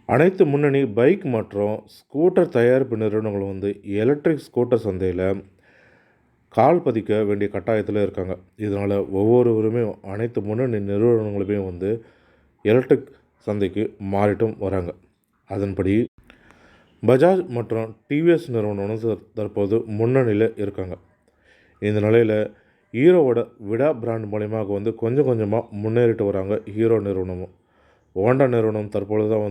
அனைத்து முன்னணி பைக் மற்றும் ஸ்கூட்டர் தயாரிப்பு நிறுவனங்களும் எலக்ட்ரிக் ஸ்கூட்டர் சந்தையில் கால் பதிக்க வேண்டிய கட்டாயத்தில் இருக்காங்க. இதனால் ஒவ்வொருவருமே அனைத்து முன்னணி நிறுவனங்களுமே எலக்ட்ரிக் சந்தைக்கு மாறிட்டும் வராங்க. அதன்படி பஜாஜ் மற்றும் டிவிஎஸ் நிறுவனமும் தற்போது முன்னணியில் இருக்காங்க. இந்த நிலையில் ஹீரோவோட விடா பிராண்ட் மூலயமாக கொஞ்சம் கொஞ்சமாக முன்னேறிட்டு வராங்க ஹீரோ நிறுவனமும். ஹோண்டா நிறுவனம் தற்பொழுது தான்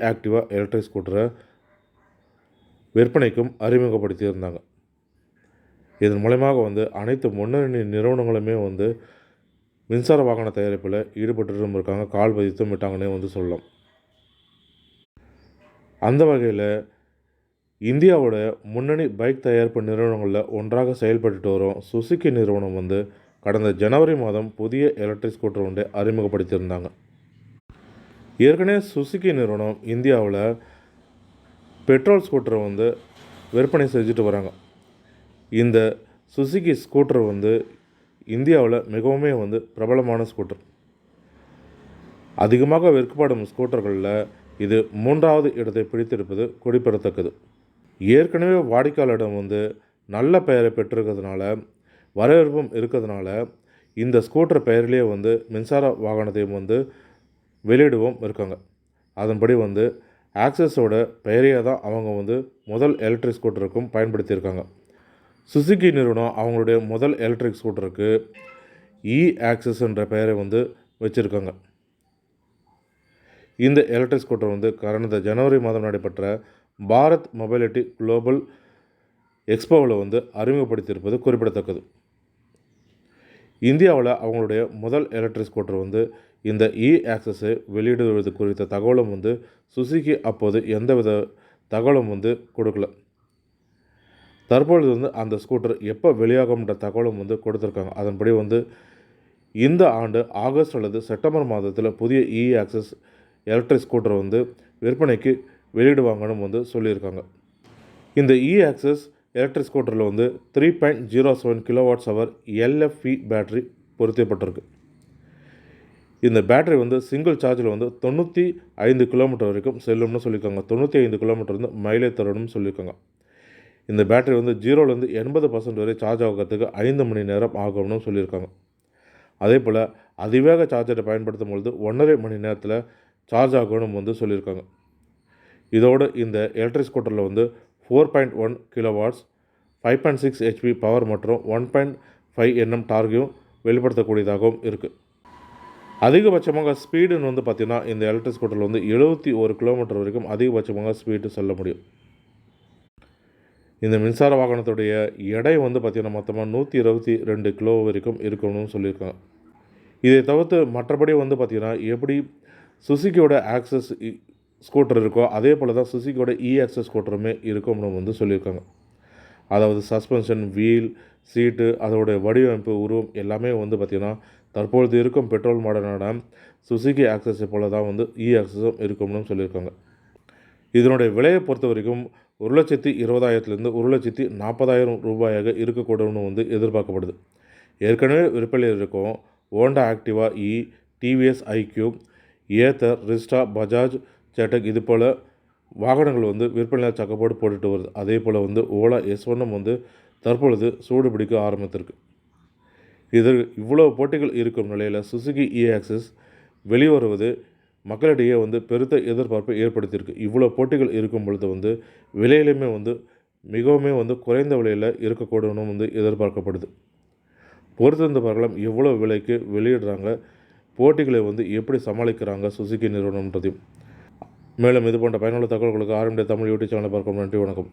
ஆக்டிவா எலக்ட்ரிக் ஸ்கூட்டரை விற்பனைக்கும் அறிமுகப்படுத்தியிருந்தாங்க. இதன் மூலமாக அனைத்து முன்னணி நிறுவனங்களுமே மின்சார வாகன தயாரிப்பில் ஈடுபட்டு இருக்காங்க, கால் பதித்தும் விட்டாங்கன்னே சொல்லலாம். அந்த வகையில் இந்தியாவோட முன்னணி பைக் தயாரிப்பு நிறுவனங்களில் ஒன்றாக செயல்பட்டு வரும் சுசுகி நிறுவனம் கடந்த ஜனவரி மாதம் புதிய எலக்ட்ரிக் ஸ்கூட்டர் ஒன்றை அறிமுகப்படுத்தியிருந்தாங்க. ஏற்கனவே சுசுகி நிறுவனம் இந்தியாவில் பெட்ரோல் ஸ்கூட்டரை விற்பனை செஞ்சுட்டு வராங்க. இந்த சுசுகி ஸ்கூட்டர் இந்தியாவில் மிகவுமே பிரபலமான ஸ்கூட்டர். அதிகமாக விற்கப்படும் ஸ்கூட்டர்களில் இது 3வது இடத்தை பிடித்திருப்பது குறிப்பிடத்தக்கது. ஏற்கனவே வாடிக்கையாளரிடம் நல்ல பெயரை பெற்றிருக்கிறதுனால, வரவேற்பும் இருக்கிறதுனால இந்த ஸ்கூட்டர் பெயரிலே மின்சார வாகனத்தையும் வெளியிடவும் இருக்காங்க. அதன்படி ஆக்சஸோட பெயரையே தான் அவங்க முதல் எலக்ட்ரிக் ஸ்கூட்டருக்கும் பயன்படுத்தியிருக்காங்க. சுசுகி நிறுவனம் அவங்களுடைய முதல் எலக்ட்ரிக் ஸ்கூட்டருக்கு ஆக்சஸ் என்ற பெயரை வச்சுருக்காங்க. இந்த எலக்ட்ரிக் ஸ்கூட்டர் கடந்த ஜனவரி மாதம் நடைபெற்ற பாரத் மொபைலிட்டி குளோபல் எக்ஸ்போவில் அறிமுகப்படுத்தியிருப்பது குறிப்பிடத்தக்கது. இந்தியாவில் அவங்களுடைய முதல் எலக்ட்ரிக் ஸ்கூட்டர் இந்த ஆக்சஸை வெளியிடுவது குறித்த தகவலும் சுசுகி அப்போது எந்தவித தகவலும் கொடுக்கல. தற்பொழுது அந்த ஸ்கூட்டர் எப்போ வெளியாகும்ன்ற தகவலும் கொடுத்துருக்காங்க. அதன்படி இந்த ஆண்டு ஆகஸ்ட் அல்லது செப்டம்பர் மாதத்தில் புதிய ஆக்சஸ் எலக்ட்ரிக் ஸ்கூட்டர் விற்பனைக்கு வெளியிடுவாங்கன்னு சொல்லியிருக்காங்க. இந்த ஆக்சஸ் எலக்ட்ரிக் ஸ்கூட்டரில் 3.07 kWh LFP பேட்டரி பொருத்தப்பட்டிருக்கு. இந்த பேட்டரி சிங்கிள் சார்ஜில் 95 கிலோமீட்டர் வரைக்கும் செல்லும்னு சொல்லியிருக்காங்க. 95 கிலோமீட்டர் மைலேஜ் தரணும்னு சொல்லியிருக்காங்க. இந்த பேட்டரி 0லேருந்து 80% வரை சார்ஜ் ஆகிறதுக்கு 5 மணி நேரம் ஆகும்னு சொல்லியிருக்காங்க. அதே போல் அதிவேக சார்ஜரை பயன்படுத்தும் பொழுது 1.5 மணி நேரத்தில் சார்ஜ் ஆகணும்னு சொல்லியிருக்காங்க. இதோடு இந்த எலக்ட்ரிக் ஸ்கூட்டரில் 4.1 kW 5.6 HP பவர் மற்றும் 1.5 Nm டார்கையும் வெளிப்படுத்தக்கூடியதாகவும் இருக்குது. அதிகபட்சமாக ஸ்பீடுன்னு பார்த்திங்கன்னா இந்த எலக்ட்ரிக் ஸ்கூட்டரில் 71 கிலோமீட்டர் வரைக்கும் அதிகபட்சமாக ஸ்பீடு செல்ல முடியும். இந்த மின்சார வாகனத்துடைய எடை பார்த்திங்கன்னா மொத்தமாக 122 கிலோ வரைக்கும் இருக்கணும்னு சொல்லியிருக்காங்க. இதை தவிர்த்து மற்றபடி பார்த்திங்கன்னா எப்படி சுசுகியோட ஆக்சஸ் ஸ்கூட்டர் இருக்கோ அதே போல் தான் சுசுகியோட ஆக்சஸ் ஸ்கூட்டருமே இருக்கும்னு சொல்லியிருக்காங்க. அதாவது சஸ்பென்ஷன், வீல், சீட்டு, அதோடைய வடிவமைப்பு, உருவம் எல்லாமே பார்த்திங்கன்னா தற்பொழுது இருக்கும் பெட்ரோல் மாடலான சுசுகி ஆக்சஸை போல தான் ஆக்சஸும் இருக்கும்னு சொல்லியிருக்காங்க. இதனுடைய விலையை பொறுத்த வரைக்கும் 1,20,000 1,40,000 ரூபாயாக இருக்கக்கூடும்னு எதிர்பார்க்கப்படுது. ஏற்கனவே விற்பனையில் இருக்கும் Honda Activa TVS iQube, Ather, Rizta, Bajaj Chetak இது போல் வாகனங்கள் விற்பனையில் சக்கப்போடு போட்டுட்டு வருது. அதே போல் ஓலா S1 தற்பொழுது சூடு பிடிக்க ஆரம்பித்திருக்கு. இவ்வளோ போட்டிகள் இருக்கும் நிலையில் சுசுகி ஆக்சஸ் வெளிவருவது மக்களிடையே பெருத்த எதிர்பார்ப்பை ஏற்படுத்தியிருக்கு. இவ்வளோ போட்டிகள் இருக்கும் பொழுது விலையிலுமே மிகவும் குறைந்த விலையில் இருக்கக்கூடணும் எதிர்பார்க்கப்படுது. பொறுத்திருந்து பார்க்கலாம் எவ்வளோ விலைக்கு வெளியிடுறாங்க, போட்டிகளை எப்படி சமாளிக்கிறாங்க சுசுகி நிறுவனம்ன்றதையும். மேலும் இது போன்ற பயனுள்ள தகவல்களுக்கு ஆர்எம்டி தமிழ் யூடியூப் சேனலை பார்க்கும். நன்றி, வணக்கம்.